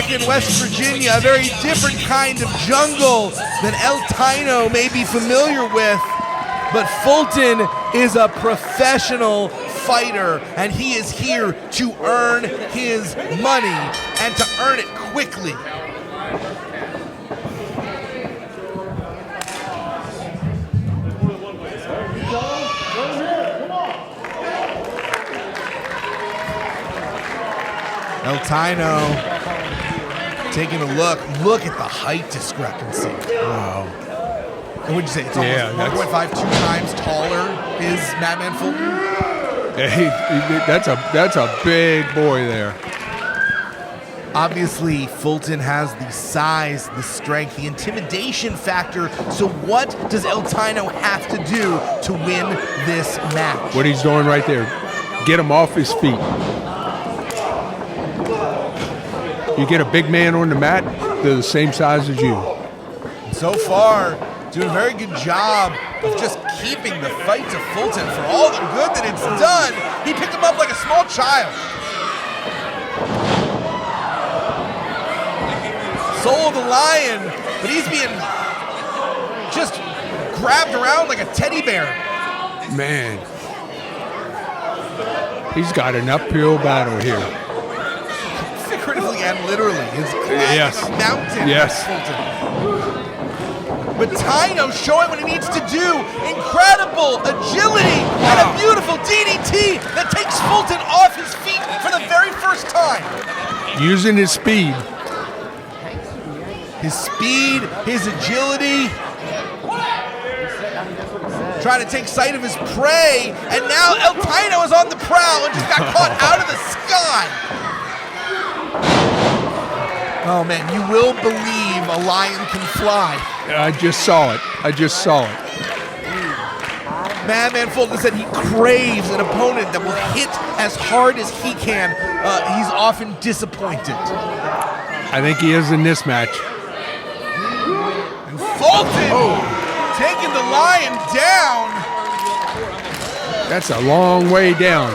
In West Virginia, a very different kind of jungle than El Taino may be familiar with, but Fulton is a professional fighter, and he is here to earn his money and to earn it quickly. El Taino taking a look at the height discrepancy. Wow. And would you say it's almost 1.5, 2 times taller is Mad Man Fulton? Yeah, that's a big boy there. Obviously, Fulton has the size, the strength, the intimidation factor. So what does El Taino have to do to win this match? What he's doing right there, get him off his feet. You get a big man on the mat, they're the same size as you. So far, doing a very good job of just keeping the fight to Fulton for all the good that it's done. He picked him up like a small child. Soul of the lion, but he's being just grabbed around like a teddy bear. Man, he's got an uphill battle here. Figuratively and literally. His classic mountain. Yes. But Taino showing what he needs to do. Incredible agility and a beautiful DDT that takes Fulton off his feet for the very first time. Using his speed. His speed, his agility. Trying to take sight of his prey. And now El Taino is on the prowl and just got caught out of the sky. Oh man, you will believe a lion can fly. I just saw it. Mad Man Fulton said he craves an opponent that will hit as hard as he can. He's often disappointed. I think he is in this match. And Fulton taking the lion down. That's a long way down.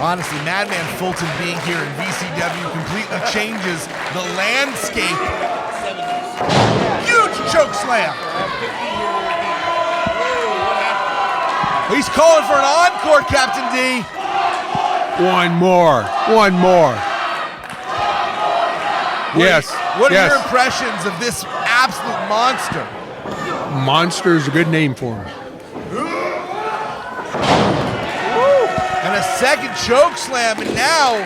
Honestly, Mad Man Fulton being here in VCW completely changes the landscape. Huge choke slam. He's calling for an encore, Captain D. One more. What are your impressions of this absolute monster? Monster is a good name for him. And a second choke slam, and now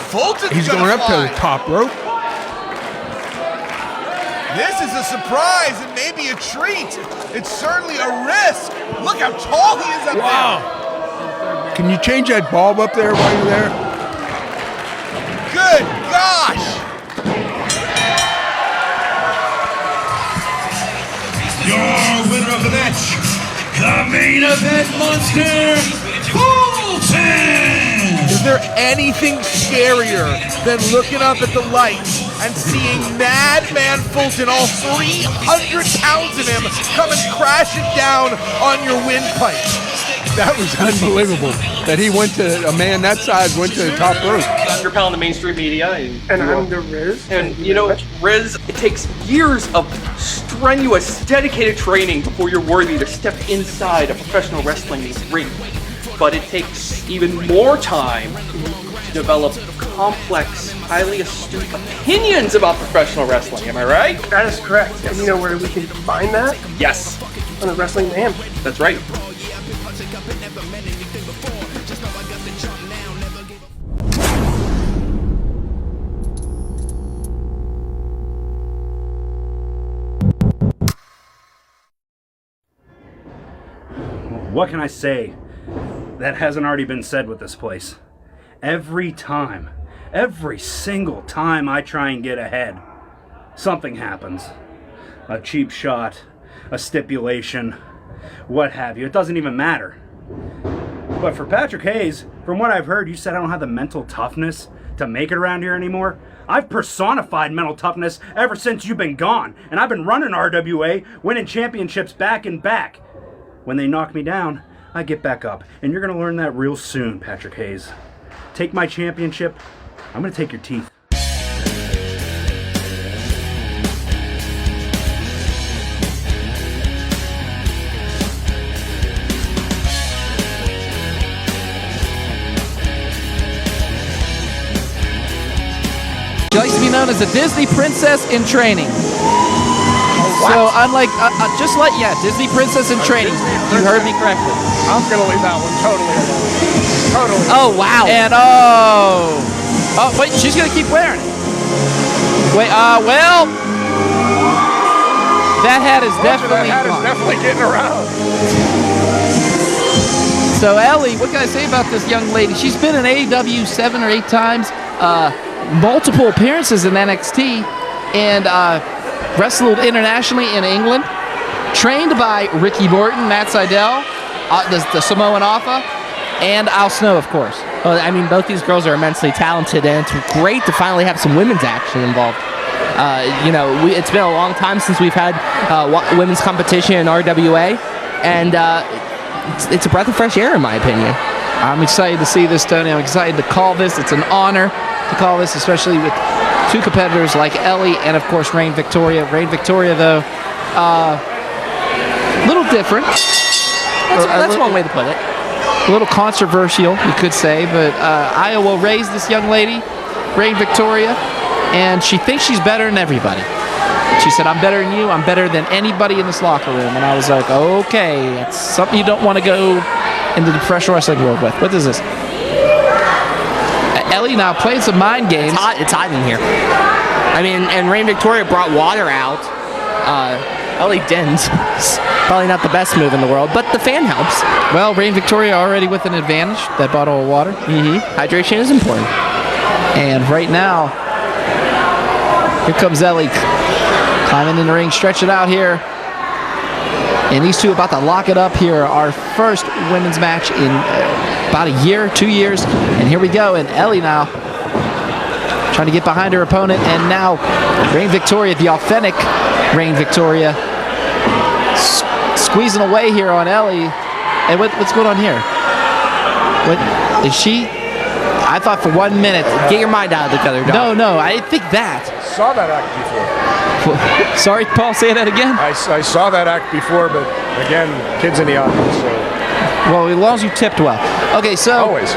Fulton's He's going up to the top rope. This is a surprise and maybe a treat. It's certainly a risk. Look how tall he is up there. Can you change that bulb up there while you're there? Good gosh. Your winner of the match, the main event monster, Fulton! Is there anything scarier than looking up at the lights and seeing Mad Man Fulton, all 300 pounds of him, coming crashing down on your windpipe? That was unbelievable. That he went to, a man that size went to the top rope. I'm your pal in the mainstream media. And I'm the Ryse. And you know, Ryse, it takes years of strenuous, dedicated training before you're worthy to step inside a professional wrestling ring. But it takes even more time to develop complex, highly astute opinions about professional wrestling. Am I right? That is correct. And you know where we can combine that? Yes. On the Wrestling Mayhem. That's right. What can I say? that hasn't already been said with this place. Every single time I try and get ahead, something happens. A cheap shot, a stipulation, what have you. It doesn't even matter. But for Patrick Hayes, from what I've heard, you said I don't have the mental toughness to make it around here anymore. I've personified mental toughness ever since you've been gone. And I've been running RWA, winning championships back and back. When they knock me down, I get back up. And you're going to learn that real soon, Patrick Hayes. Take my championship, I'm going to take your teeth. She likes to be known as a Disney princess in training. So unlike, Disney princess in training. You heard me correctly. I'm going to leave that one totally alone. Totally. Oh, wow. And wait, she's going to keep wearing it. Wait, well, that hat is definitely getting around. So Ellie, what can I say about this young lady? She's been in AEW 7 or 8 times. Multiple appearances in NXT, and wrestled internationally in England. Trained by Ricky Morton, Matt Sydal, the Samoan Alpha, and Al Snow, of course. Well, I mean, both these girls are immensely talented, and it's great to finally have some women's action involved. It's been a long time since we've had women's competition in RWA, and it's a breath of fresh air, in my opinion. I'm excited to see this, Tony. I'm excited to call this. It's an honor to call this, especially with 2 competitors like Ellie and, of course, Rahne Victoria. Rahne Victoria, though, a little different. That's one way to put it. A little controversial, you could say, but Iowa raised this young lady, Rahne Victoria, and she thinks she's better than everybody. She said, I'm better than you, I'm better than anybody in this locker room. And I was like, okay, it's something you don't want to go into the professional wrestling world with. What is this? Ellie now playing some mind games. It's hot in here. I mean, and Rahne Victoria brought water out. Ellie didn't. Probably not the best move in the world, but the fan helps. Well, Rahne Victoria already with an advantage. That bottle of water. Hydration is important. And right now, here comes Ellie climbing in the ring, stretching out here. And these two about to lock it up here. Our first women's match in about a year, 2 years. And here we go. And Ellie now trying to get behind her opponent. And now Rahne Victoria, the authentic Rahne Victoria, squeezing away here on Ellie. And what's going on here? What is she? I thought for 1 minute. Get your mind out of the gutter, Doc. No, I didn't think that. Saw that act before. Sorry, Paul, say that again? I saw that act before, but again, kids in the audience, so. Well, as long as you tipped well. Okay, so. Always.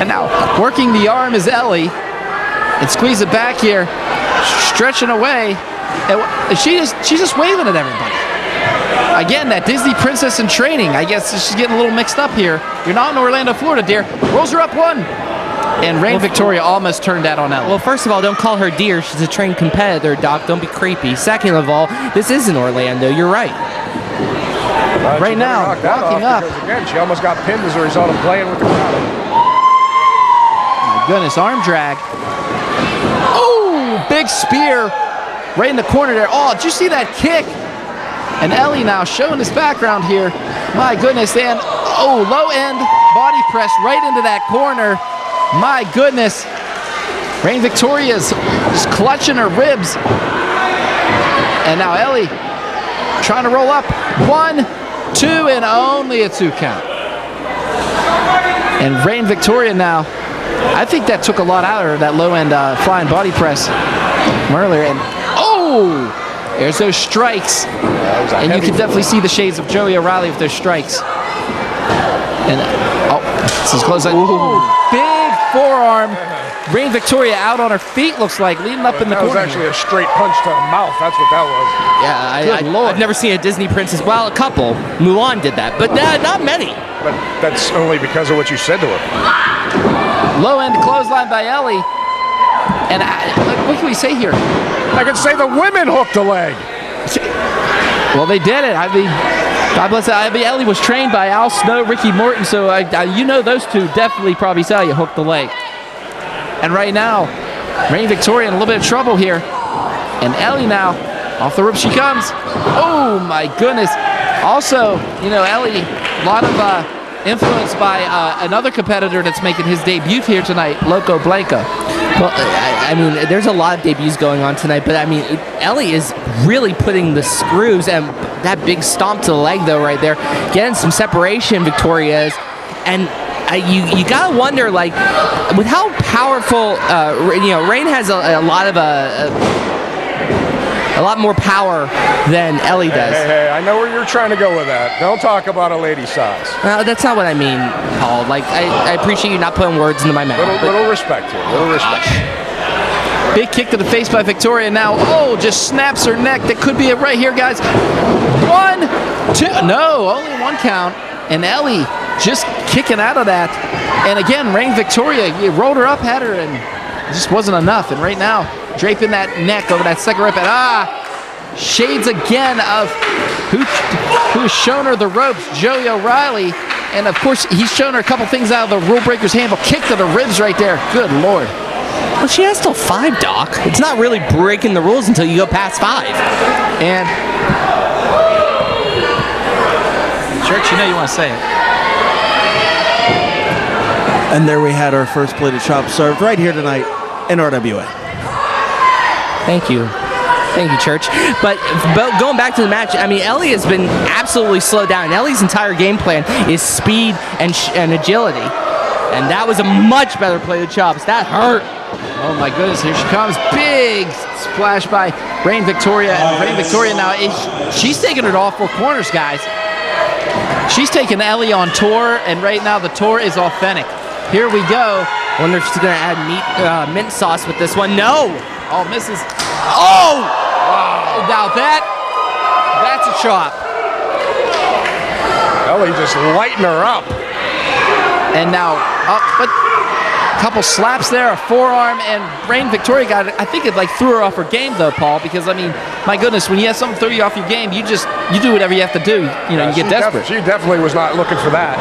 And now, working the arm is Ellie. And squeeze it back here. Stretching away. And she's just waving at everybody. Again, that Disney princess in training. I guess she's getting a little mixed up here. You're not in Orlando, Florida, dear. Rolls her up 1. And Rahne Victoria almost turned that on Ellie. Well, first of all, don't call her dear. She's a trained competitor, Doc. Don't be creepy. Second of all, this isn't Orlando. You're right. Right now, walking up. Because, again, she almost got pinned as a result of playing with the crowd. My goodness, arm drag. Oh, big spear. Right in the corner there. Oh, did you see that kick? And Ellie now showing this background here. My goodness, and low end body press right into that corner. My goodness. Rahne Victoria's just clutching her ribs. And now Ellie trying to roll up. 1, 2, and only a 2 count. And Rahne Victoria now, I think that took a lot out of her, that low end flying body press from earlier. And there's those strikes. And you can definitely see the shades of Joey O'Reilly with those strikes. And this is close. Big forearm. Rahne Victoria out on her feet, looks like, leading up in the corner. That was actually a straight punch to the mouth. That's what that was. Yeah, I've never seen a Disney princess. Well, a couple. Mulan did that, but not many. But that's only because of what you said to her. Low end clothesline by Ellie. And what can we say here? I could say the women hooked a leg. Well, they did it. I mean, God bless that. I mean, Ellie was trained by Al Snow, Ricky Morton, so you know those two definitely probably saw you hook the leg. And right now, Rahne Victoria in a little bit of trouble here. And Ellie now, off the rope she comes. Oh my goodness. Also, you know, Ellie, a lot of influenced by another competitor that's making his debut here tonight, Loco Blanco. Well, I mean, there's a lot of debuts going on tonight, but I mean, Ellie is really putting the screws, and that big stomp to the leg, though, right there, getting some separation, Victoria is. And you gotta wonder, like, with how powerful, you know, Rahne has a lot more power than Ellie does. Hey, I know where you're trying to go with that. Don't talk about a lady size. That's not what I mean, Paul. Like, I appreciate you not putting words into my mouth. Little respect here. Little respect. Big kick to the face by Victoria now. Oh, just snaps her neck. That could be it right here, guys. 1, 2. No, only 1 count. And Ellie just kicking out of that. And again, Rahne Victoria, you rolled her up, had her, and it just wasn't enough. And right now, draping that neck over that second rip. And shades again of who's shown her the ropes, Joey O'Reilly. And of course, he's shown her a couple things out of the Rule Breaker's handbook. Kick to the ribs right there. Good Lord. Well, she has till 5, Doc. It's not really breaking the rules until you go past 5. And Church, you know you want to say it. And there we had our first plate of chops served right here tonight in RWA. Thank you. Thank you, Church. But going back to the match, I mean, Ellie has been absolutely slowed down. Ellie's entire game plan is speed and agility. And that was a much better play of chops. That hurt. Oh my goodness, here she comes. Big splash by Rahne Victoria. And Rahne Victoria now, she's taking it all 4 corners, guys. She's taking Ellie on tour, and right now the tour is authentic. Here we go. Wonder if she's going to add mint sauce with this one. No! Oh, misses. Oh! Wow. Now that's a chop. Ellie just lighting her up. And now up, but a couple slaps there, a forearm, and Rahne Victoria got it. I think it like threw her off her game though, Paul, because I mean, my goodness, when you have something throw you off your game, you do whatever you have to do. You know, you get desperate. She definitely was not looking for that.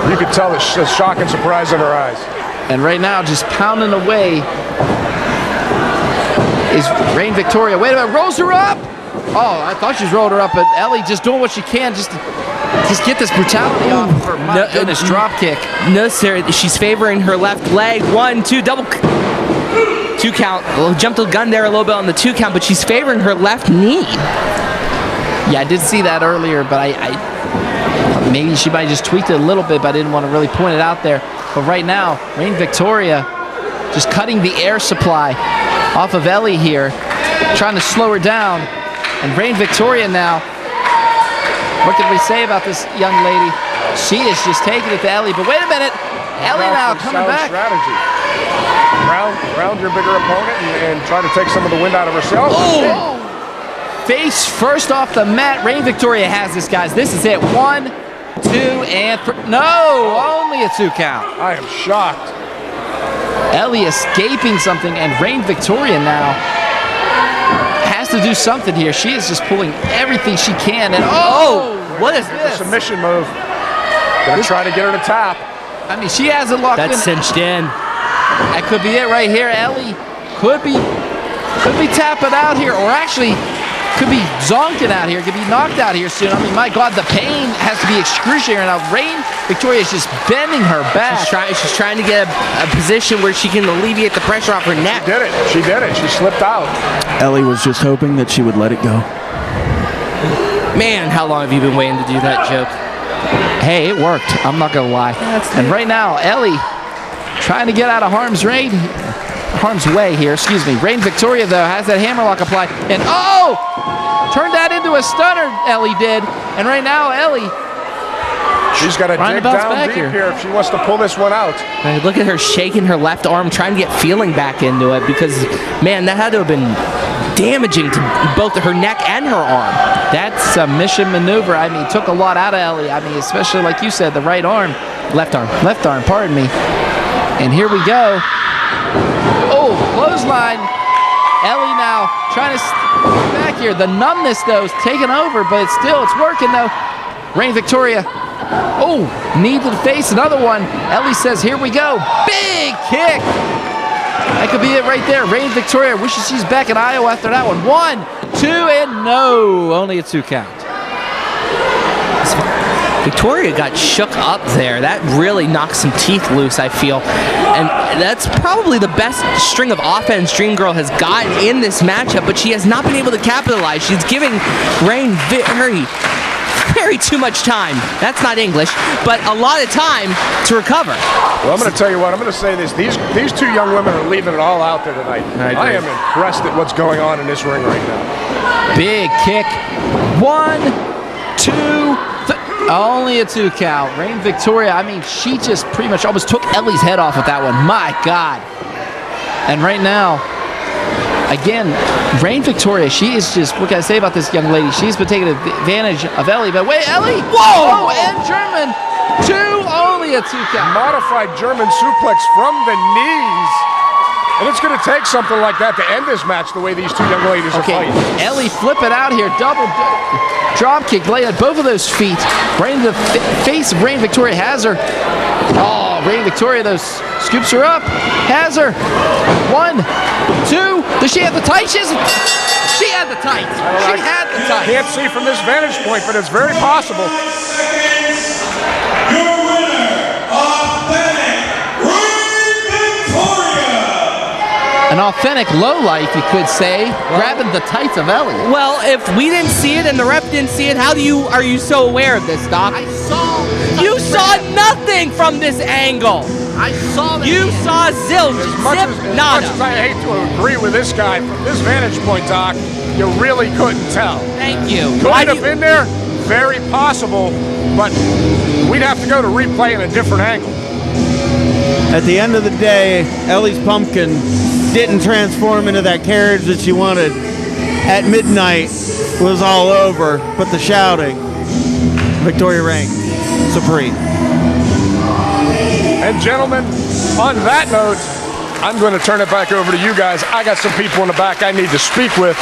You could tell the shock and surprise in her eyes. And right now, just pounding away is Rahne Victoria. Wait a minute, rolls her up. Oh, I thought she rolled her up, but Ellie just doing what she can just to get this brutality off of her. My goodness, drop kick. No, sir, she's favoring her left leg. 1, 2, double 2 count. Jumped the gun there a little bit on the 2 count, but she's favoring her left knee. Yeah, I did see that earlier, but I maybe she might have just tweaked it a little bit, but I didn't want to really point it out there. But right now, Rahne Victoria just cutting the air supply off of Ellie here, trying to slow her down. And Rahne Victoria now, what can we say about this young lady? She is just taking it to Ellie. But wait a minute, Ellie now coming back. Strategy. Round your bigger opponent and try to take some of the wind out of herself. Oh! Face first off the mat. Rahne Victoria has this, guys. This is it. 1, 2, and 3. No, only a 2 count. I am shocked. Ellie escaping something, and Rahne Victoria now has to do something here. She is just pulling everything she can. And what is this? Submission move. Gonna try to get her to tap. I mean, she has it locked in. That's cinched in. That could be it right here. Ellie could be tapping out here, or actually could be zonking out here, could be knocked out here soon. I mean, my God, the pain has to be excruciating. Now, Rahne Victoria is just bending her back. She's trying to get a position where she can alleviate the pressure off her neck. She did it. She slipped out. Ellie was just hoping that she would let it go. Man, how long have you been waiting to do that joke? Hey, it worked. I'm not going to lie. And right now, Ellie trying to get out of harm's way here, excuse me. Rahne Victoria, though, has that hammerlock applied. And, turned that into a stunner, Ellie did. And right now, Ellie, she's got to dig down deep here if she wants to pull this one out. And look at her shaking her left arm, trying to get feeling back into it, because, man, that had to have been damaging to both her neck and her arm. That submission maneuver, I mean, took a lot out of Ellie. I mean, especially, like you said, the right arm. Left arm, pardon me. And here we go. Oh, clothesline. Ellie now trying to get back here. The numbness, though, is taking over, but it's working, though. Rahne Victoria. Oh, knee to the face, another one. Ellie says, here we go. Big kick. That could be it right there. Rahne Victoria wishes she's back in Iowa after that one. 1, 2, and no. Only a 2 count. Victoria got shook up there. That really knocked some teeth loose, I feel. And that's probably the best string of offense Dreamgirl has gotten in this matchup, but she has not been able to capitalize. She's giving Rahne very too much time. That's not English, but a lot of time to recover. Well, I'm going to tell you what. I'm going to say this. These 2 young women are leaving it all out there tonight. I am impressed at what's going on in this ring right now. Big kick. 1, 2, only a 2 count. Rahne Victoria, I mean, she just pretty much almost took Ellie's head off with that one. My God. And right now, again, Rahne Victoria, she is just, what can I say about this young lady? She's been taking advantage of Ellie, but wait, Ellie! Whoa! And German, 2, only a 2 count. Modified German suplex from the knees. And it's going to take something like that to end this match the way these 2 young ladies are fighting. Ellie flip it out here. Double drop kick. Lay at both of those feet. Right in the face of Rahne Victoria. Has her. Oh, Rahne Victoria, those scoops her up. Has her. 1, 2. Does she have the tights? She had the tights. She had the tights. Can't see from this vantage point, but it's very possible. Your winner, authentic Rahne Victoria. An authentic lowlife, you could say, grabbing the tights of Ellie. Well, if we didn't see it and the ref didn't see it, are you so aware of this, Doc? I saw. You saw nothing from this angle. I saw that. You saw zilch, As much as I hate to agree with this guy, from this vantage point, Doc, you really couldn't tell. Thank you. Could have been there? Very possible, but we'd have to go to replay in a different angle. At the end of the day, Ellie's pumpkin didn't transform into that carriage that she wanted. At midnight was all over, but the shouting. Victoria Rahne, supreme. And gentlemen, on that note, I'm going to turn it back over to you guys. I got some people in the back I need to speak with.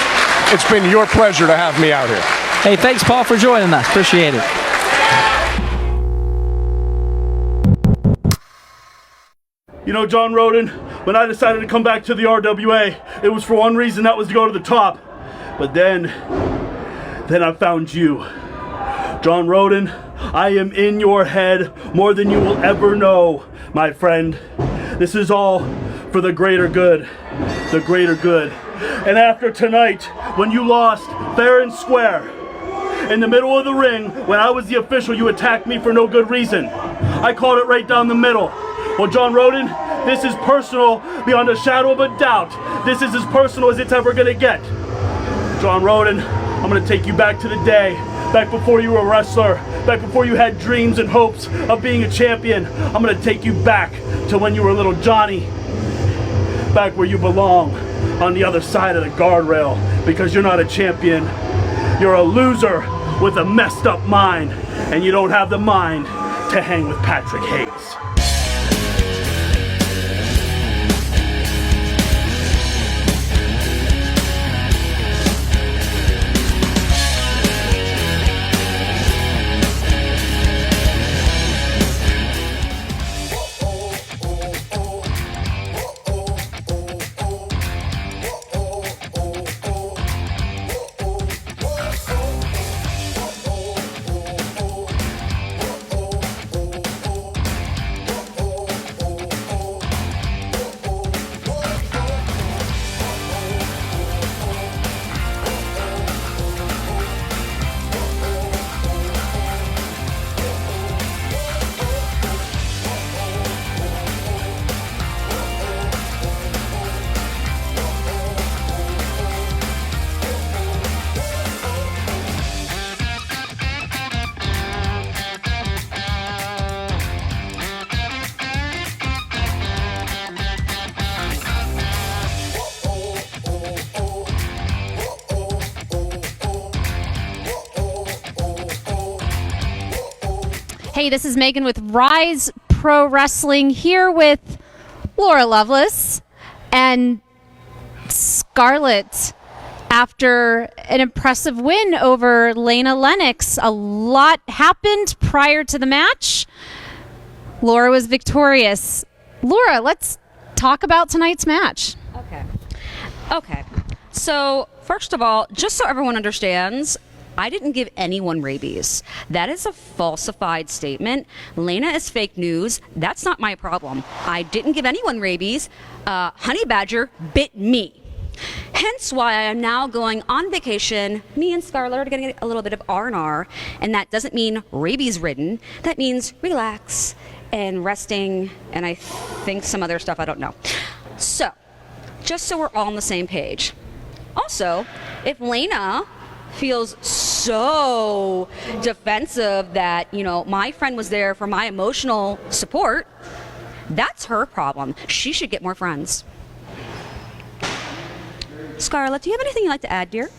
It's been your pleasure to have me out here. Hey, thanks, Paul, for joining us. Appreciate it. You know, John Rodin, when I decided to come back to the RWA, it was for one reason, that was to go to the top. But then I found you. John Rodin, I am in your head more than you will ever know, my friend. This is all for the greater good. The greater good. And after tonight, when you lost fair and square, in the middle of the ring, when I was the official, you attacked me for no good reason. I called it right down the middle. Well, John Rodin, this is personal beyond a shadow of a doubt. This is as personal as it's ever gonna get. John Rodin, I'm gonna take you back to the day, back before you were a wrestler, back before you had dreams and hopes of being a champion. I'm gonna take you back to when you were little Johnny, back where you belong, on the other side of the guardrail, because you're not a champion. You're a loser with a messed up mind, and you don't have the mind to hang with Patrick Hayes. Hey, this is Megan with Ryse Pro Wrestling here with Laura Lovelace. And Scarlett, after an impressive win over Lena Lennox, a lot happened prior to the match. Laura was victorious. Laura, let's talk about tonight's match. Okay. So, first of all, just so everyone understands, I didn't give anyone rabies. That is a falsified statement. Lena is fake news. That's not my problem. I didn't give anyone rabies. Honey Badger bit me. Hence why I am now going on vacation. Me and Scarlett are going to get a little bit of R&R, and that doesn't mean rabies-ridden. That means relax and resting, and I think some other stuff, I don't know. So, just so we're all on the same page. Also, if Lena feels so defensive that, my friend was there for my emotional support, that's her problem. She should get more friends. Scarlett, do you have anything you'd like to add, dear?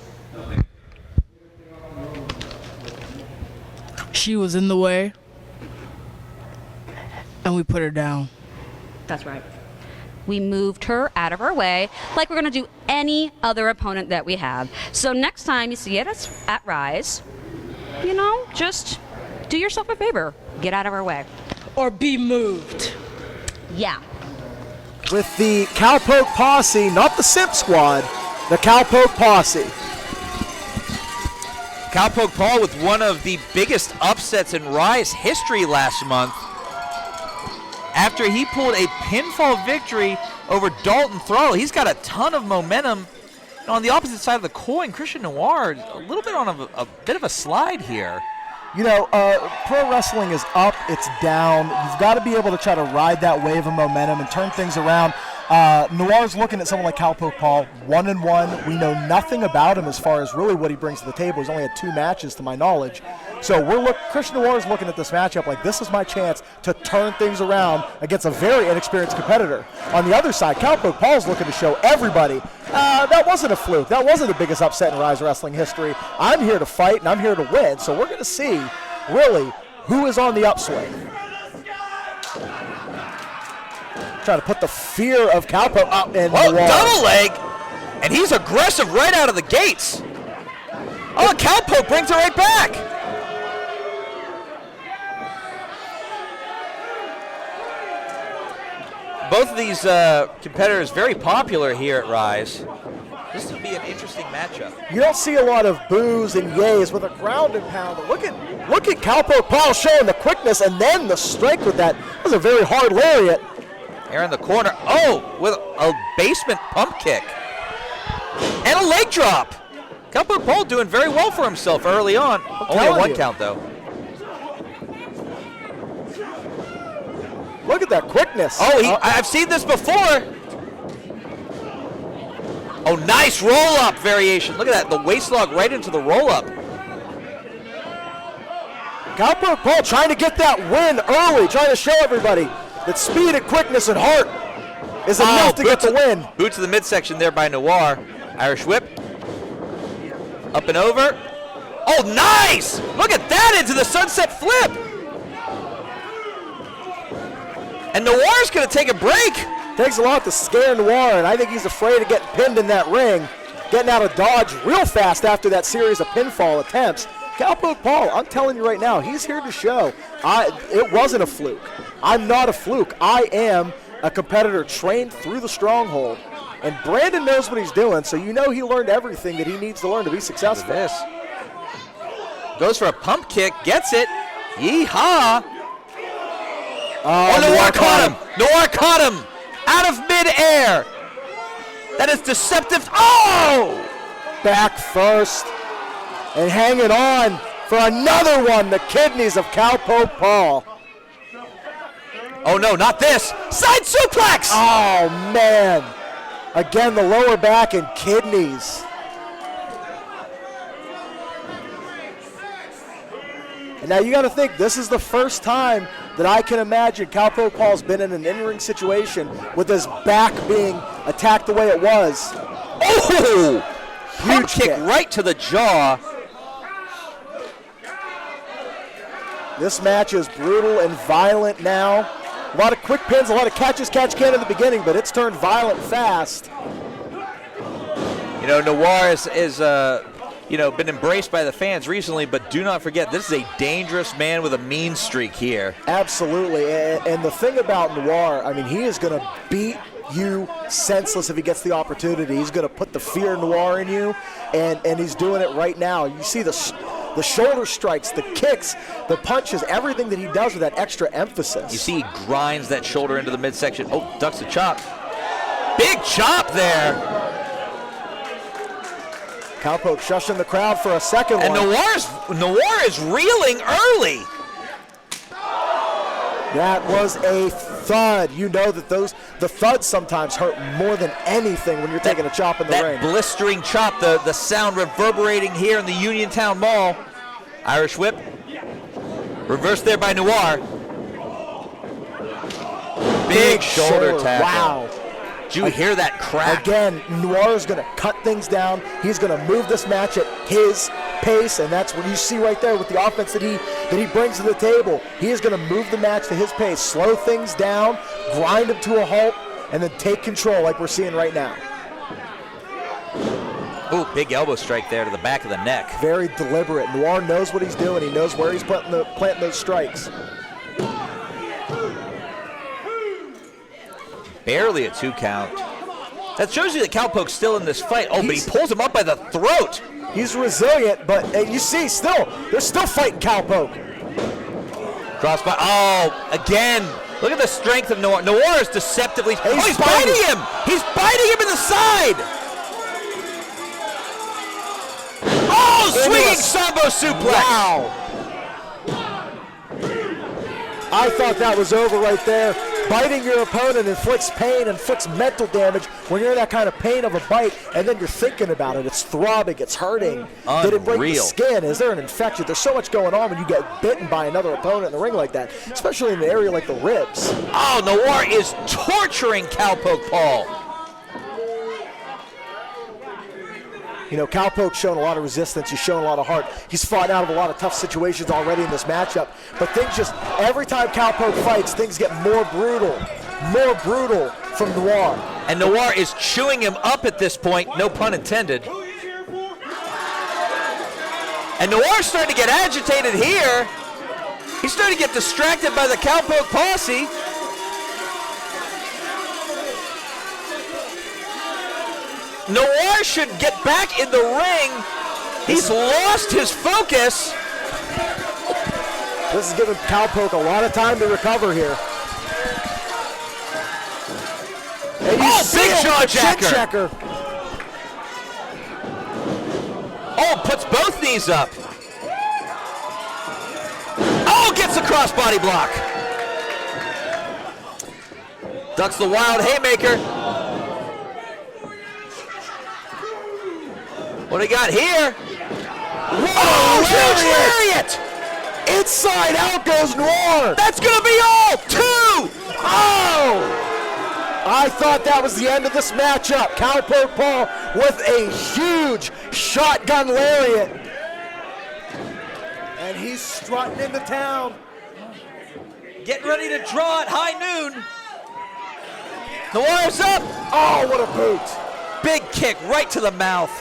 She was in the way, and we put her down. That's right. We moved her out of our way like we're going to do any other opponent that we have. So next time you see us at Ryse, just do yourself a favor. Get out of our way. Or be moved. Yeah. With the Cowpoke Posse, not the Simp Squad, the Cowpoke Posse. Cowpoke Paul with one of the biggest upsets in Ryse history last month, after he pulled a pinfall victory over Dalton Throttle. He's got a ton of momentum. And on the opposite side of the coin, Christian Noir, a little bit on a bit of a slide here. Pro wrestling is up, it's down. You've got to be able to try to ride that wave of momentum and turn things around. Noir's looking at someone like Cowpoke Paul, 1-1. We know nothing about him as far as really what he brings to the table. He's only had 2 matches to my knowledge. So Christian Noir's looking at this matchup like this is my chance to turn things around against a very inexperienced competitor. On the other side, Cowpoke Paul's looking to show everybody that wasn't a fluke. That wasn't the biggest upset in Ryse wrestling history. I'm here to fight and I'm here to win. So we're going to see really who is on the upswing. Trying to put the fear of Cowpoke up in the wall. Double leg, and he's aggressive right out of the gates. Oh, Cowpoke brings it right back. Both of these competitors very popular here at Ryse. This would be an interesting matchup. You don't see a lot of boos and yays with a ground and pound. Look at Cowpoke Paul showing the quickness and then the strength with that. That was a very hard lariat. Here in the corner. Oh, with a basement pump kick. And a leg drop. Cowpoke Paul doing very well for himself early on. Only a 1 count, though. Look at that quickness. Oh, I've seen this before. Oh, nice roll-up variation. Look at that, the waist lock right into the roll-up. Cowpoke Paul trying to get that win early, trying to show everybody that speed and quickness and heart is enough to get the win. Boot to the midsection there by Noir. Irish whip. Up and over. Oh, nice! Look at that into the sunset flip. And Noir's going to take a break. Takes a lot to scare Noir, and I think he's afraid of getting pinned in that ring. Getting out of dodge real fast after that series of pinfall attempts. Cowpoke Paul, I'm telling you right now, he's here to show. It wasn't a fluke. I'm not a fluke. I am a competitor trained through the stronghold. And Brandon knows what he's doing, so you know he learned everything that he needs to learn to be successful. This goes for a pump kick, gets it. Yeehaw! Oh, Noir caught him! Noir caught him! Out of midair! That is deceptive. Oh! Back first. And hanging on for another one, the kidneys of Cowpoke Paul. Oh no, not this! Side suplex! Oh man! Again, the lower back and kidneys. And now you got to think, this is the first time that I can imagine Cowpoke Paul's been in an in-ring situation with his back being attacked the way it was. Oh! Huge kick right to the jaw. This match is brutal and violent now. A lot of quick pins, a lot of catch can in the beginning, but it's turned violent fast. You know, Noir is been embraced by the fans recently, but do not forget, this is a dangerous man with a mean streak here. Absolutely. And the thing about Noir, I mean, he is going to beat you senseless if he gets the opportunity. He's going to put the fear Noir in you, and he's doing it right now. You see the shoulder strikes, the kicks, the punches, everything that he does with that extra emphasis. You see he grinds that shoulder into the midsection. Oh, ducks a chop. Big chop there. Cowpoke shushing the crowd for a second and one. Noir is reeling early. That was a thud. You know that the thuds sometimes hurt more than anything when you're taking a chop in the ring. That blistering chop, the sound reverberating here in the Uniontown Mall. Irish whip. Reversed there by Noir. Big shoulder tackle. Wow. Did you hear that crack? Again, Noir is going to cut things down. He's going to move this match at his pace, and that's what you see right there with the offense that he brings to the table. He is going to move the match to his pace, slow things down, grind him to a halt, and then take control like we're seeing right now. Ooh, big elbow strike there to the back of the neck. Very deliberate. Noir knows what he's doing. He knows where he's planting those strikes. Barely a 2 count. That shows you that Cowpoke's still in this fight. Oh, but he pulls him up by the throat. He's resilient, but you see, they're still fighting Cowpoke. Crossbody. Oh, again. Look at the strength of Noir. Noir is deceptively. He's biting him. He's biting him in the side. Oh, swinging Sambo suplex. Wow. I thought that was over right there. Biting your opponent inflicts pain, inflicts mental damage when you're in that kind of pain of a bite, and then you're thinking about it. It's throbbing, it's hurting. Did it break the skin? Is there an infection? There's so much going on when you get bitten by another opponent in the ring like that, especially in an area like the ribs. Oh, Noir is torturing Cowpoke Paul. You know, Cowpoke's shown a lot of resistance. He's shown a lot of heart. He's fought out of a lot of tough situations already in this matchup. But things just, every time Cowpoke fights, things get more brutal from Noir. And Noir is chewing him up at this point, no pun intended. And Noir's starting to get agitated here. He's starting to get distracted by the Cowpoke posse. Noir should get back in the ring. He's lost his focus. This is giving Cowpoke a lot of time to recover here. And you see big jaw chin jacker. Oh, puts both knees up. Oh, gets the crossbody block. Ducks the wild haymaker. What do we got here? Whoa, huge lariat! Inside out goes Noir. That's gonna be all 2! Oh! I thought that was the end of this matchup. Cowpoke Paul with a huge shotgun lariat. And he's strutting into town. Getting ready to draw at high noon. Noir's up. Oh, what a boot. Big kick right to the mouth.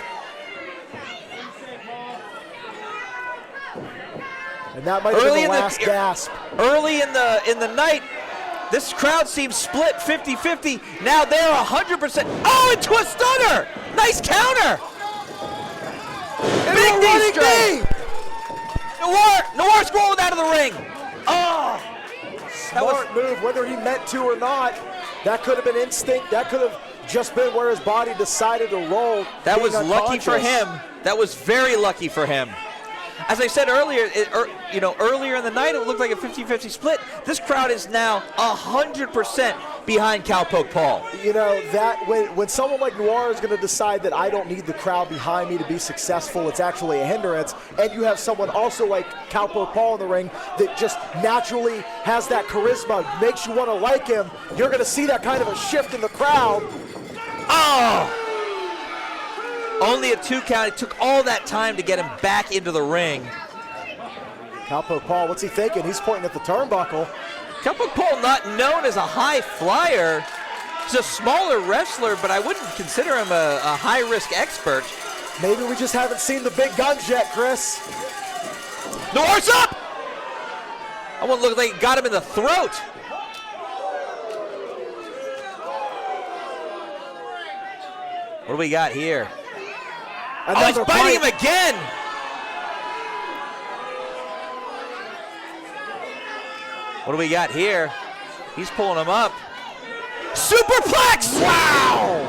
And that might have been the last gasp. Early in the night, this crowd seems split 50-50. Now they're 100%. Oh, into a stunner! Nice counter! Big knee strike. Noir's rolling out of the ring. Oh! Smart move, whether he meant to or not. That could have been instinct. That could have just been where his body decided to roll. That was lucky for him. That was very lucky for him. As I said earlier, earlier in the night, it looked like a 50-50 split. This crowd is now 100% behind Cowpoke Paul. You know, that when someone like Noir is going to decide that I don't need the crowd behind me to be successful, it's actually a hindrance, and you have someone also like Cowpoke Paul in the ring that just naturally has that charisma, makes you want to like him, you're going to see that kind of a shift in the crowd. Oh! Only a 2 count. It took all that time to get him back into the ring. Cowpoke Paul, what's he thinking? He's pointing at the turnbuckle. Cowpoke Paul, not known as a high flyer, He's a smaller wrestler, but I wouldn't consider him a high-risk expert. Maybe we just haven't seen the big guns yet, Chris. Noir's up! I wouldn't look like he got him in the throat. What do we got here? Oh, he's biting him again! What do we got here? He's pulling him up. Superplex! Wow!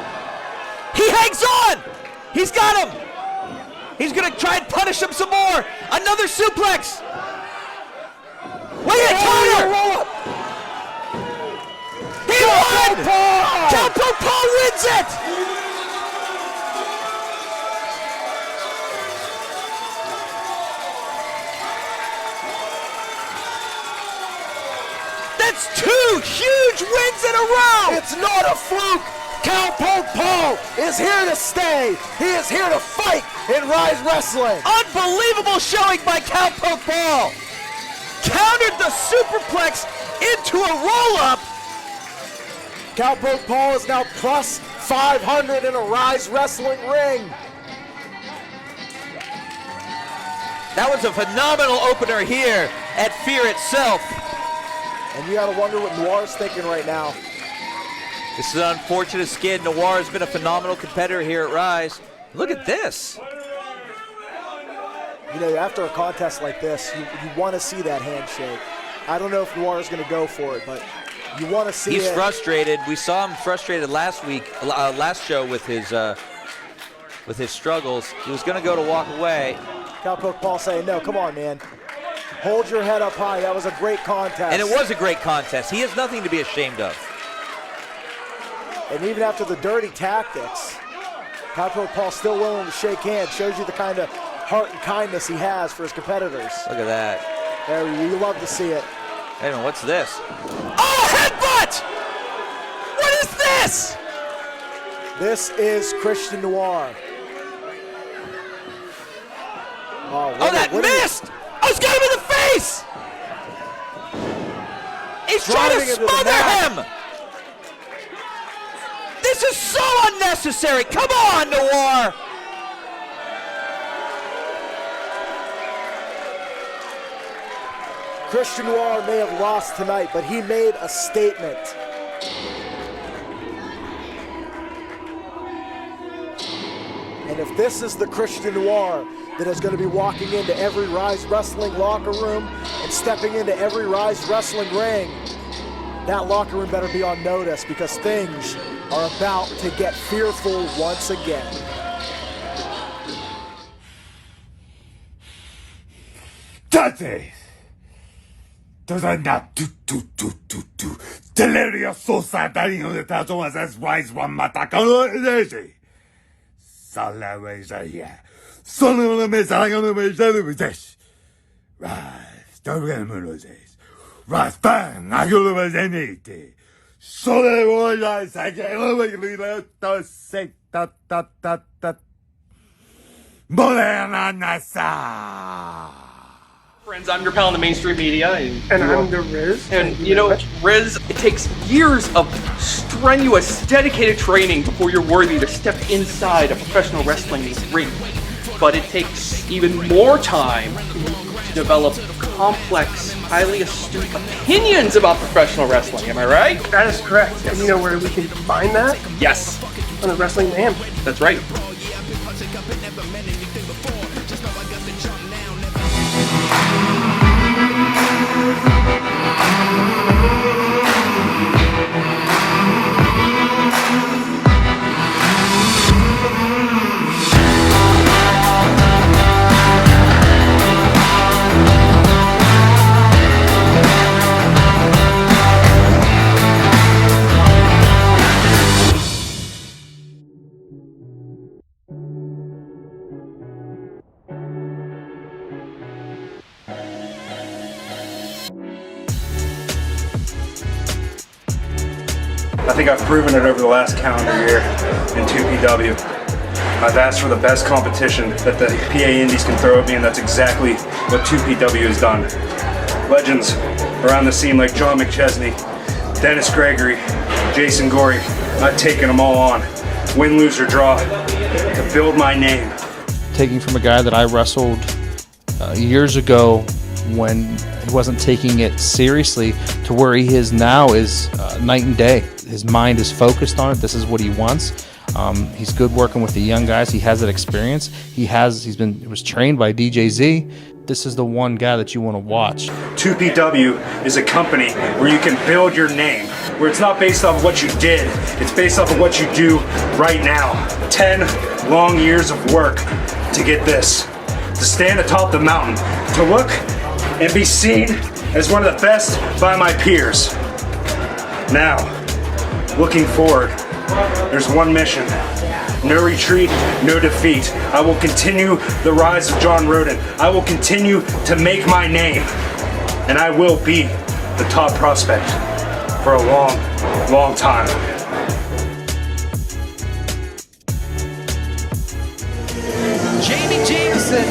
He hangs on! He's got him! He's gonna try and punish him some more! Another suplex! Wait a counter! He won! Cowpoke Paul wins it! That's 2 huge wins in a row! It's not a fluke! Cowpoke Paul is here to stay! He is here to fight in Ryse Wrestling! Unbelievable showing by Cowpoke Paul! Countered the superplex into a roll-up! Cowpoke Paul is now plus 500 in a Ryse Wrestling ring! That was a phenomenal opener here at Fear itself. And you gotta wonder what Noir's thinking right now. This is an unfortunate skid. Noir has been a phenomenal competitor here at Ryse. Look at this. You know, after a contest like this, you want to see that handshake. I don't know if Noir is going to go for it, but you want to see it. He's frustrated. We saw him frustrated last week, last show with his struggles. He was going to go to walk away. Cowpoke Paul saying, no, come on, man. Hold your head up high. That was a great contest. And it was a great contest. He has nothing to be ashamed of. And even after the dirty tactics, Cowpoke Paul still willing to shake hands. Shows you the kind of heart and kindness he has for his competitors. Look at that. There, you love to see it. Wait a minute, what's this? Oh, headbutt! What is this? This is Christian Noir. Oh, that missed! Oh, he's got him in the face! He's trying to smother him! This is so unnecessary! Come on, Noir! Christian Noir may have lost tonight, but he made a statement. And if this is the Christian Noir that is going to be walking into every Ryse Wrestling locker room and stepping into every Ryse Wrestling ring, that locker room better be on notice, because things are about to get fearful once again. Tate! Delirious society on the tattoo as Ryse one mataka. Salaway here. Son of a mess, I'm going to make this. Ryse, don't get me. Ryse, bang, I'm going to make it. So they were I can't let us say that. Friends, I'm your pal in the mainstream media. And I'm the Ryse. And you know, Ryse, it takes years of strenuous, dedicated training before you're worthy to step inside a professional wrestling ring. But it takes even more time to develop complex, highly astute opinions about professional wrestling. Am I right? That is correct. And you know where we can find that? Yes. On the Wrestling Mayhem. That's right. I think I've proven it over the last calendar year in 2PW. I've asked for the best competition that the PA Indies can throw at me, and that's exactly what 2PW has done. Legends around the scene like John McChesney Dennis Gregory, Jason Gory, I've taken them all on, win, lose, or draw, to build my name. Taking from a guy that I wrestled years ago when he wasn't taking it seriously to where he is now is night and day. His mind is focused on it. This is what he wants. He's good working with the young guys. He has that experience. He was trained by DJZ. This is the one guy that you want to watch. 2PW is a company where you can build your name, where it's not based off of what you did, it's based off of what you do right now. 10 long years of work to get this, to stand atop the mountain, to look and be seen as one of the best by my peers. Now, looking forward, there's one mission. No retreat, no defeat. I will continue the rise of John Rodin. I will continue to make my name. And I will be the top prospect for a long, long time. Jamie Jameson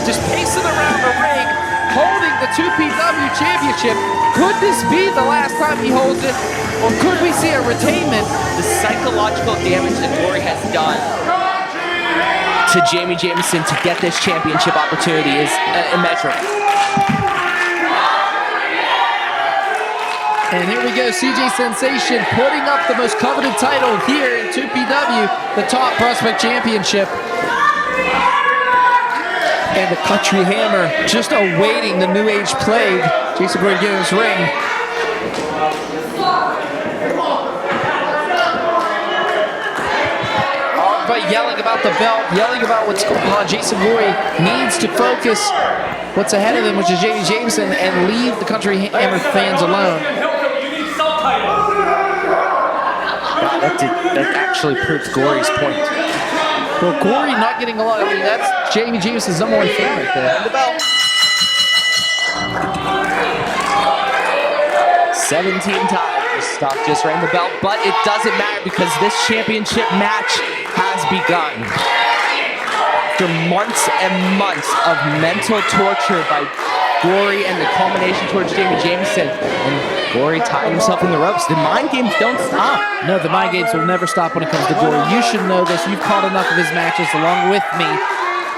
just pacing around the ring, holding the 2PW championship. Could this be the last time he holds it, or could we see a retainment? The psychological damage that Gory has done to Jamie Jameson to get this championship opportunity is immeasurable. And here we go, CJ Sensation putting up the most coveted title here in 2PW, the Top Prospect Championship. And the Country Hammer just awaiting the New Age Plague. Jason Gory getting his ring. But yelling about the belt, yelling about what's going on. Jason Gory needs to focus what's ahead of him, which is Jamie Jameson, and leave the Country Hammer fans alone. That actually proves Gory's point. Well, Gory not getting a lot. I mean, that's Jamie Jameson's number one fan right there. The belt. 17 times the stock just rang the belt, but it doesn't matter because this championship match has begun. After months and months of mental torture by Gory and the culmination towards Jamie Jameson, and Gory tied himself in the ropes. The mind games don't stop. No, the mind games will never stop when it comes to Gory. You should know this. You've caught enough of his matches along with me.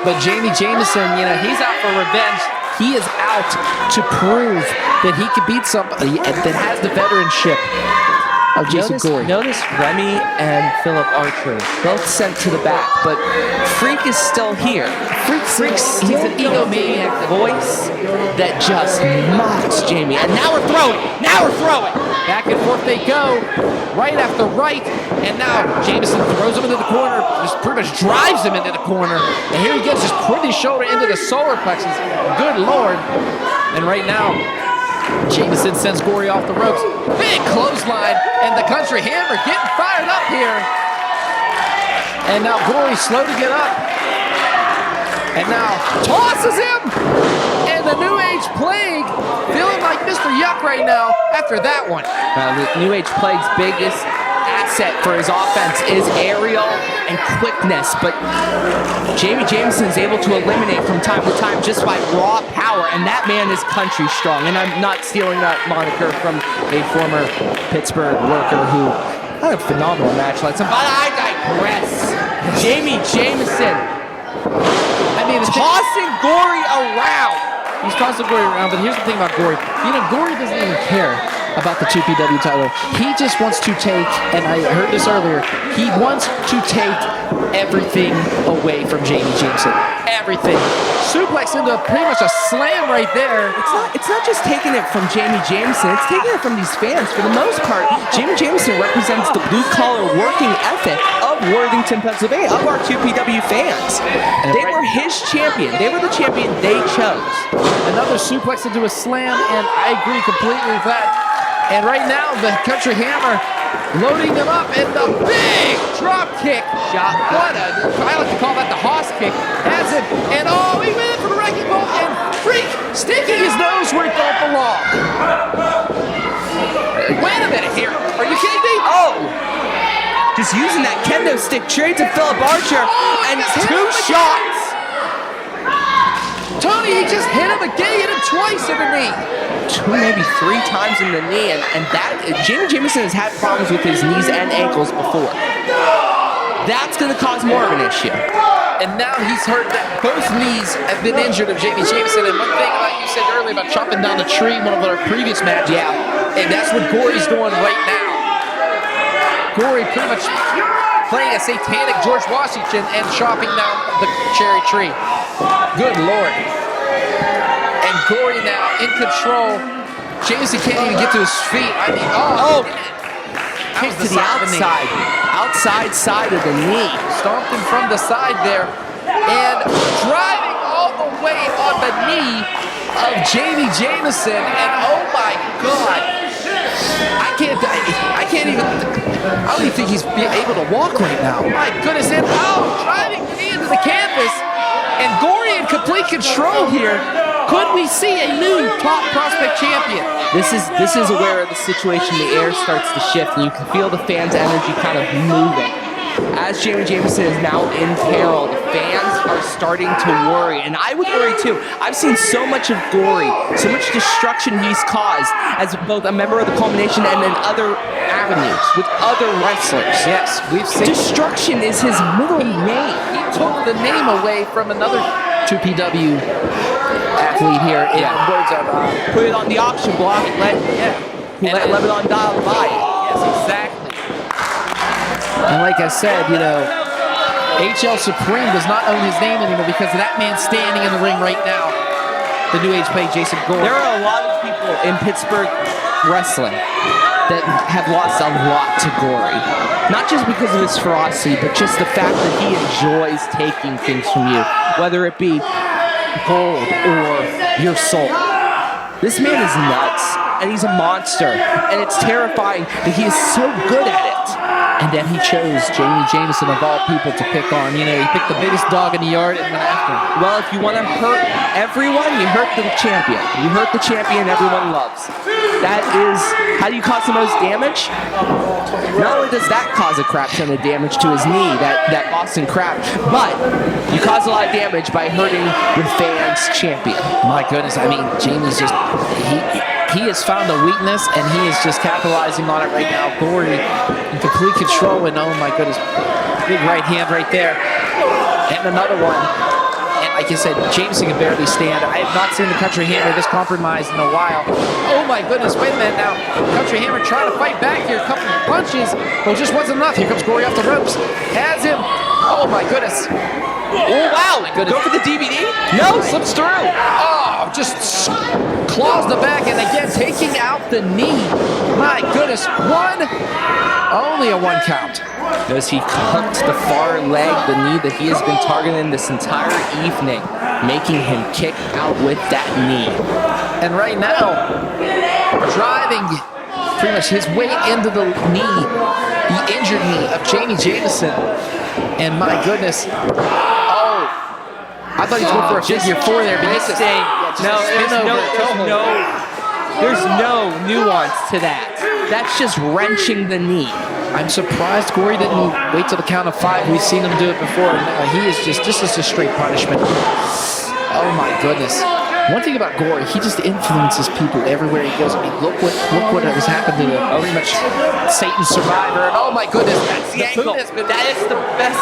But Jamie Jameson, he's out for revenge. He is out to prove that he can beat somebody that has the veteranship of Jason Gory. Notice Remy and Philip Archer both sent to the back, but Freak is still here. Freak's he's an egomaniac voice that just mocks Jamie. And now we're throwing. Back and forth they go, right after right, and now Jameson throws him into the corner, just pretty much drives him into the corner, and here he gets just putting his shoulder into the solar plexus. Good Lord. And right now, Jameson sends Gory off the ropes. Big clothesline, and the Country Hammer getting fired up here. And now Gory slow to get up. And now tosses him. And the New Age Plague feeling like Mr. Yuck right now after that one. The New Age Plague's biggest asset for his offense is aerial and quickness, but Jamie Jameson's able to eliminate from time to time just by raw power, and that man is country strong. And I'm not stealing that moniker from a former Pittsburgh worker who had a phenomenal match last time, but I digress. Jamie Jameson, tossing Gory around. He's tossing Gory around, but here's the thing about Gory. Gory doesn't even care about the 2PW title. He just wants to take, and I heard this earlier, he wants to take everything away from Jamie Jameson. Everything. Suplex into pretty much a slam right there. It's not just taking it from Jamie Jameson, it's taking it from these fans. For the most part, Jamie Jameson represents the blue-collar working ethic of Worthington, Pennsylvania, of our 2PW fans. They were his champion. They were the champion they chose. Another suplex into a slam, and I agree completely with that. And right now, the Country Hammer loading him up, and the big drop kick shot. I like to call that the Haas kick. Has it, and he went in for the wrecking ball, and Freak sticking his nose where it don't belong. Wait a minute here. Are you kidding me? Just using that kendo stick trade to Philip Archer, and 2 shots. Tony, he just hit him again. He hit him twice in the knee. 2, maybe 3 times in the knee, and that Jameson has had problems with his knees and ankles before. That's going to cause more of an issue. And now he's hurt that both knees have been injured of Jamie Jameson. And one thing like you said earlier about chopping down the tree in one of our previous matches. Yeah. And that's what Gory's doing right now. Gory pretty much playing a satanic George Washington and chopping down the cherry tree. Good Lord. And Gory now in control. Jameson can't even get to his feet. I mean, kick to the outside side of the knee. Stomped him from the side there. And driving all the way on the knee of Jamie Jameson. And oh my God. I don't even think he's able to walk right now. My goodness, and driving the knee into the canvas. And Gory in complete control here. Could we see a new top prospect champion? This is where the situation, the air starts to shift, and you can feel the fans' energy kind of moving. As Jamie Jameson is now in peril, the fans are starting to worry, and I would worry too. I've seen so much of Gory, so much destruction he's caused as both a member of the Culmination and in other avenues with other wrestlers. Yes, we've seen destruction is his middle name. He took the name away from another 2PW athlete here. In words of put it on the auction block. Let Lebanon dial buy it. Yes, exactly. And like I said, HL Supreme does not own his name anymore because of that man standing in the ring right now. The New Age play, Jason Gory. There are a lot of people in Pittsburgh wrestling that have lost a lot to Gory. Not just because of his ferocity, but just the fact that he enjoys taking things from you, whether it be gold or your soul. This man is nuts, and he's a monster, and it's terrifying that he is so good at it. And then he chose Jamie Jameson of all people to pick on. He picked the biggest dog in the yard and went after him. Well, if you want to hurt everyone, you hurt the champion. You hurt the champion everyone loves. That is how you cause the most damage. Not only does that cause a crap ton of damage to his knee, that Boston crap, but you cause a lot of damage by hurting the fans' champion. My goodness, I mean, Jamie's just, he has found a weakness, and he is just capitalizing on it right now. Gory in complete control, and oh my goodness, big right hand right there. And another one. And like you said, Jameson can barely stand. I have not seen the Country Hammer this compromised in a while. Oh my goodness, wait a minute now. Country Hammer trying to fight back here. A couple of punches. Well, just wasn't enough. Here comes Gory off the ropes. Has him. Oh my goodness. Oh wow, go for the DVD? No, slips through. Oh, just claws the back, and again, taking out the knee. My goodness, only a 1 count. Does he cut the far leg, the knee that he has been targeting this entire evening, making him kick out with that knee. And right now, driving pretty much his weight into the knee, the injured knee of Jamie Jameson. And my goodness, I thought he was going for a figure 4 there, but there's no nuance to that. That's just wrenching the knee. I'm surprised Gory didn't wait till the count of 5. We've seen him do it before. This is just straight punishment. Oh my goodness. One thing about Gory, he just influences people everywhere he goes. I mean, look what has happened to pretty much Satan's survivor. And oh my goodness, that's the ankle. That is the best,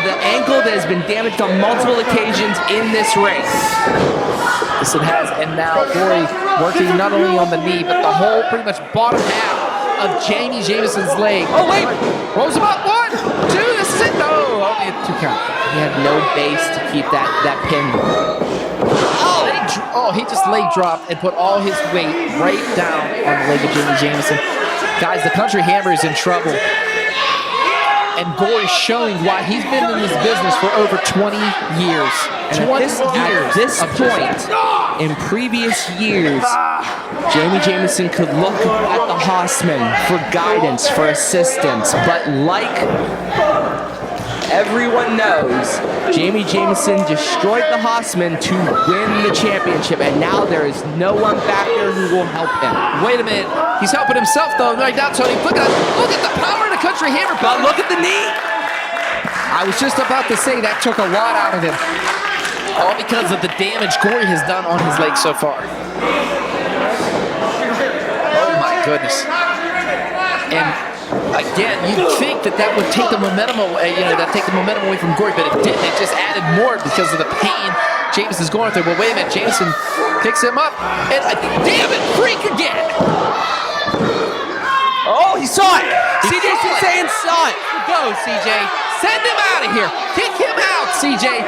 the ankle that has been damaged on multiple occasions in this race. Yes, it has. And now Gory working not only on the knee, but the whole pretty much bottom half of Jamie Jameson's leg. Oh wait, rolls him up. 1, 2. This is it. No, only a 2 count. He had no base to keep that pin. He just leg dropped and put all his weight right down on the leg of Jamie Jameson. Guys, the Country Hammer is in trouble. And Gory's showing why he's been in this business for over 20 years. At this point, in previous years, Jamie Jameson could look at the Hossman for guidance, for assistance, but like everyone knows, Jamie Jameson destroyed the Hossman to win the championship, and now there is no one back there who will help him. Wait a minute. He's helping himself, though, right now, Tony. Look at the power of the Country Hammer. But look at the knee. I was just about to say that took a lot out of him. All because of the damage Gory has done on his leg so far. Oh my goodness. And again, you'd think that would take the momentum away, away from Gory, but it didn't. It just added more because of the pain Jameson's going through. Well, wait a minute, Jameson picks him up, and damn it, freak again! Oh, he saw it! CJ Sensei saw it! Go, CJ. Send him out of here. Kick him out, CJ.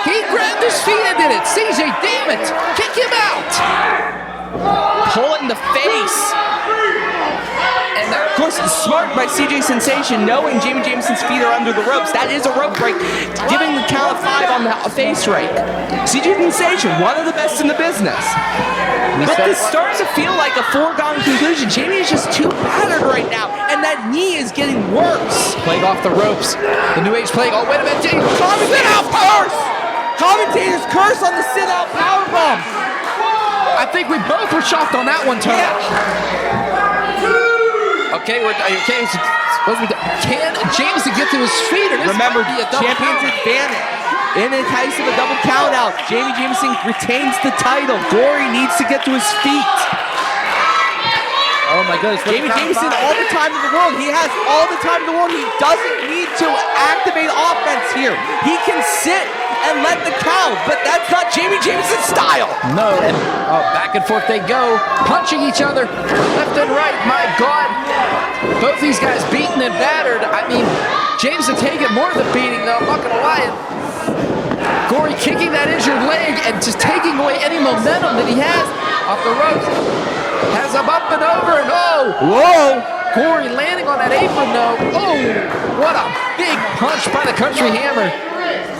He grabbed his feet and did it. CJ, damn it. Kick him out. Pull in the face. And of course, smart by CJ Sensation, knowing Jamie Jameson's feet are under the ropes. That is a rope break, giving the count of 5 on the face rake. CJ Sensation, one of the best in the business. But this starts to feel like a foregone conclusion. Jamie is just too battered right now, and that knee is getting worse. Plague off the ropes. The New Age Plague. Oh, wait a minute. Sit-out curse! Commentator's curse on the sit-out powerbomb. I think we both were shocked on that one, Tony. Okay, can Jameson get to his feet? Or remember, champion's advantage. In the case of a double countout, Jamie Jameson retains the title. Gory needs to get to his feet. Oh my goodness. Jamie Jameson, all the time in the world. He has all the time in the world. He doesn't need to activate offense here. He can sit and let the count, but that's not Jamie Jameson's style. No, and back and forth they go, punching each other left and right. My God. Both these guys beaten and battered. I mean, Jameson taking more of the beating, though. I'm not going to lie. Gory kicking that injured leg and just taking away any momentum that he has off the ropes. Has him up and over, and whoa! Gory landing on that apron, though. Oh, what a big punch by the Country Hammer.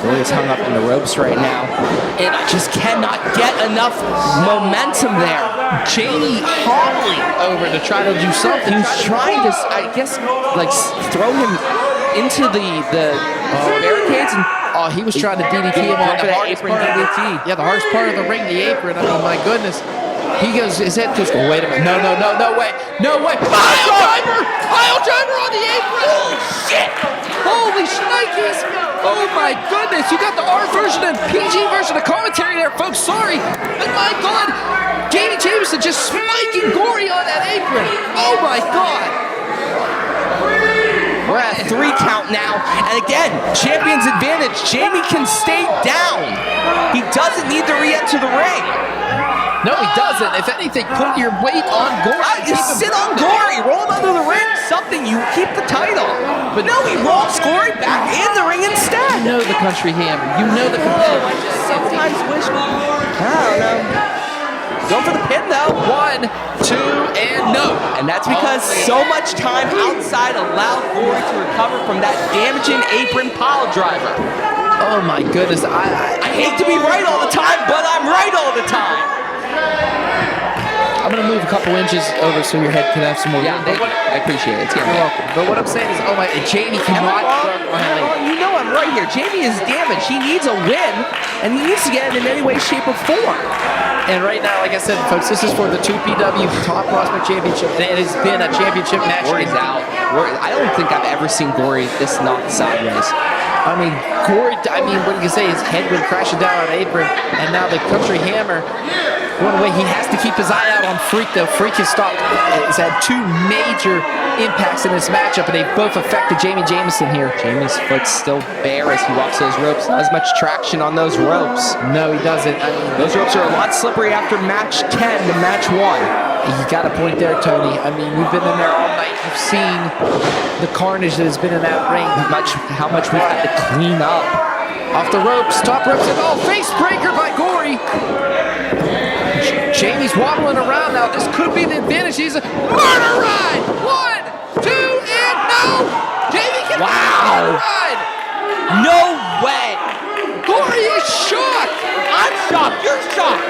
Gory's hung up in the ropes right now, and I just cannot get enough momentum there. Jamie hobbling over to try to do something. He was trying to, I guess, like throw him into the barricades, and he was trying to DDT him on the hardest part. Yeah, the hardest part of the ring, the apron. I mean, my goodness. He goes, his head goes, wait a minute. No way. Pile driver on the apron. Oh, shit. Holy shnikes. Oh, my goodness. You got the R version and PG version of commentary there, folks. Sorry. But my God. Jamie Jameson just spiking Gory on that apron. Oh, my God. We're at 3 count now. And again, champion's advantage. Jamie can stay down. He doesn't need to re-enter the ring. No, he doesn't. If anything, put your weight on Gory. Just sit on Gory. Roll him under the ring. Something. You keep the title. But no, he rolls Gory back in the ring instead. You know the Country Hammer. You know the competitor. I just sometimes wish. I don't know. Going for the pin, though. 1, 2, and no. And that's because so much time outside allowed Gory to recover from that damaging apron pile driver. Oh, my goodness. I hate to be right all the time, but I'm right all the time. I'm going to move a couple inches over so your head can have some more room. I appreciate it. You're welcome. But what I'm saying is, Jamie cannot... You know I'm right here. Jamie is damaged. He needs a win, and he needs to get it in any way, shape, or form. And right now, like I said, folks, this is for the 2PW Top Prospect Championship, and it has been a championship match. Gory's out. I don't think I've ever seen Gory this knocked sideways. I mean, Gory, what you can say, his head went crashing down on the apron, and now the Country Hammer going away. He has to keep his eye out on Freak, though. Freak has had 2 major impacts in this matchup, and they both affected Jamie Jameson here. Jamie's foot's still bare as he walks those ropes. Not as much traction on those ropes. No, he doesn't. Those ropes are a lot slippery after match 10 to match 1. You got a point there, Tony. I mean, we've been in there all night. You've seen the carnage that has been in that ring. How much we've had to clean up. Off the ropes, top ropes, and face breaker by Gory. Jamie's wobbling around now. This could be the advantage. He's a murder ride. 1, 2, and no. Jamie can murder ride. No way. Gory is shocked. I'm shocked. You're shocked.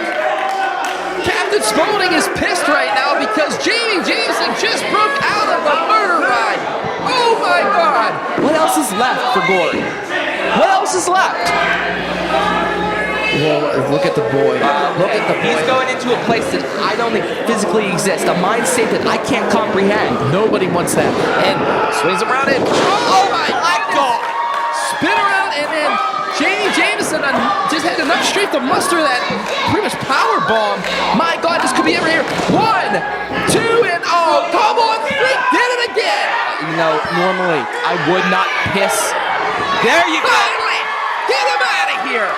Captain Spaulding is pissed right now because Jamie Jameson just broke out of the murder ride. Oh my God. What else is left for Gory? What else is left? Well, look at the boy. Look at the boy. He's going into a place that I don't think physically exists. A mind state that I can't comprehend. Nobody wants that. And swings around and oh my God! Spin around and enough strength to muster that pretty much power bomb. My God, this could be over here. 1, 2, and oh, come on, Freak did it again. You know, normally I would not piss. There you go. Finally, get him out of here.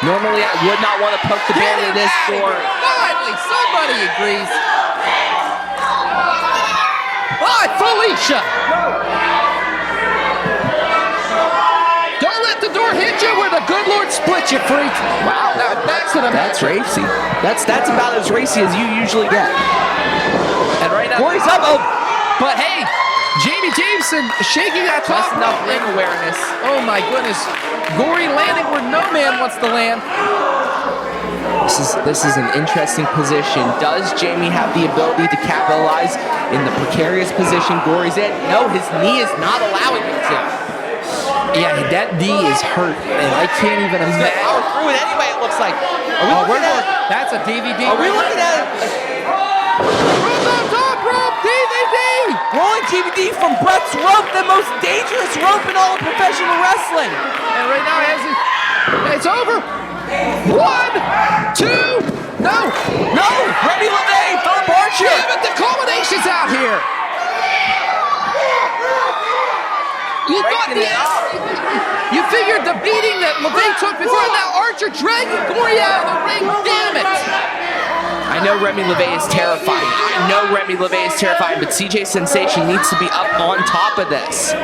Normally I would not want to poke the bear with this Gory. Finally, somebody agrees. Oh, Felicia. Don't let the door hit you where the good Lord split you, freak. Wow, now that's an That's racy. That's about as racy as you usually get. And right now, Gory's up. Oh, but hey, Jameson shaking that top just enough ring awareness. Oh my goodness. Gory landing where no man wants to land. This is an interesting position. Does Jami have the ability to capitalize in the precarious position Gory's in? No, his knee is not allowing him to. Yeah, that knee is hurt, and I can't even imagine. Power through it anyway, it looks like. Are we looking at it? That's a DVD. Are we looking at it? Top rope DVD! Rolling DVD from Brett's rope, the most dangerous rope in all of professional wrestling. And right now, it's over. 1, 2, no! Remy LeVay, Philip Archer. Damn it, the culmination's out here. You thought you figured the beating that LeVay took before, and now Archer dragging Gory out of the ring. Damn it! I know Remy LeVay is terrifying. But CJ Sensation needs to be up on top of this.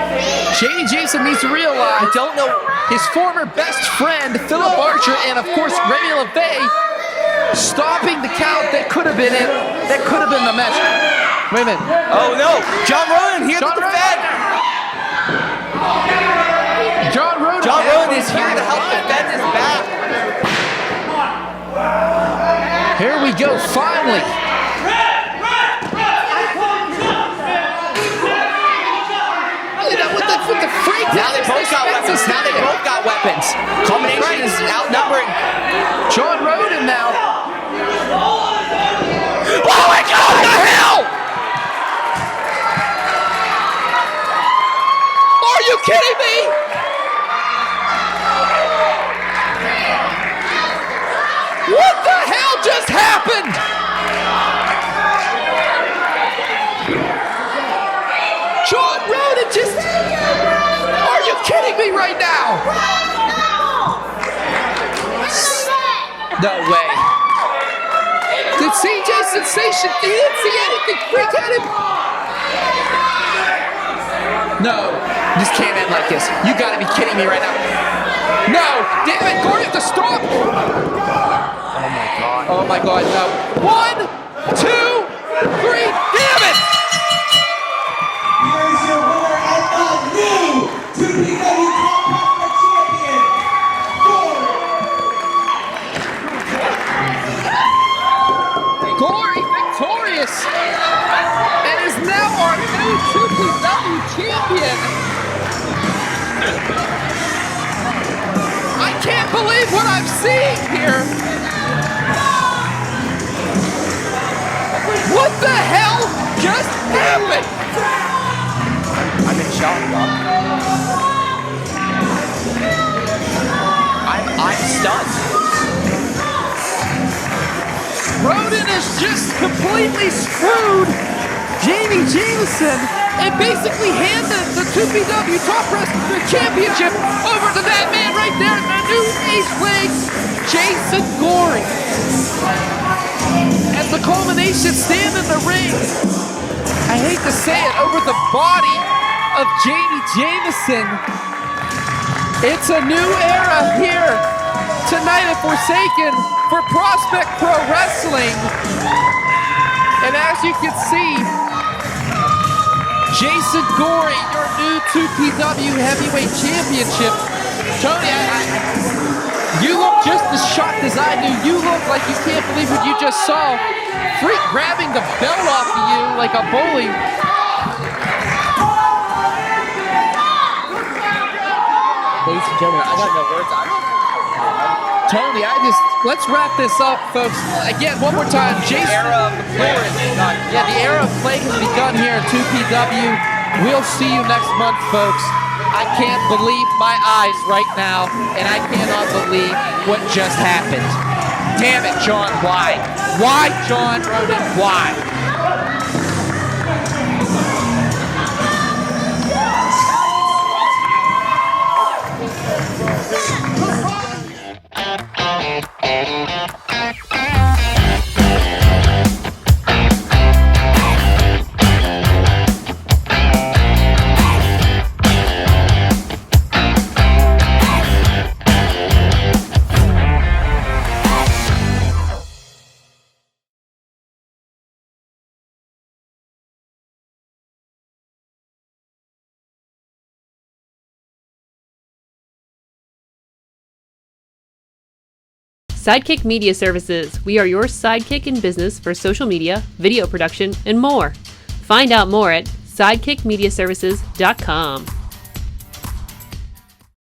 Jameson needs to realize, I don't know, his former best friend, Philip Archer, and of course, Remy LeVay, stopping the count that could have been it. That could have been the match. Wait a minute. Oh no, John Rodin here to defend. John Rodin is here to help defend his back. Here we go, finally. With the freak. Now they both got weapons. Combination is outnumbered. John Rodin now. Oh my God, what the hell? Are you kidding me? What the hell just happened? John Rodin just... Are you kidding me right now? No way. Did CJ Sensation... He didn't see anything. Freak at him. No. This can't end like this. You gotta be kidding me right now. No. Damn it. Gory has to stop. Oh my God, no. 1, 2, 3, damn it! Here's your winner and the new 2PW champion, Gory victorious and is now our new 2PW champion. I can't believe what I'm seeing here. What the hell just happened? I'm in shock, Doc. I'm stunned. Rodin has just completely screwed Jameson and basically handed the 2PW Top Wrestling Championship over to that man right there in the new ace wing, Jason Gory. As the culmination stand in the ring, I hate to say it, over the body of Jameson. It's a new era here tonight at Forsaken for Prospect Pro Wrestling. And as you can see, Jason Gory, your new 2PW Heavyweight Championship. Tony, you look just as shocked as I do. You look like you can't believe what you just saw. Freak grabbing the belt off of you like a bully. Ladies and gentlemen, I got no words. Tony, let's wrap this up, folks. Again, one more time. Jason, The era of the plague has begun. Yeah, the era of plague has begun here at 2PW. We'll see you next month, folks. I can't believe my eyes right now, and I cannot believe what just happened. Damn it, John, why? Why, John Rodin, why? Sidekick Media Services. We are your sidekick in business for social media, video production, and more. Find out more at sidekickmediaservices.com.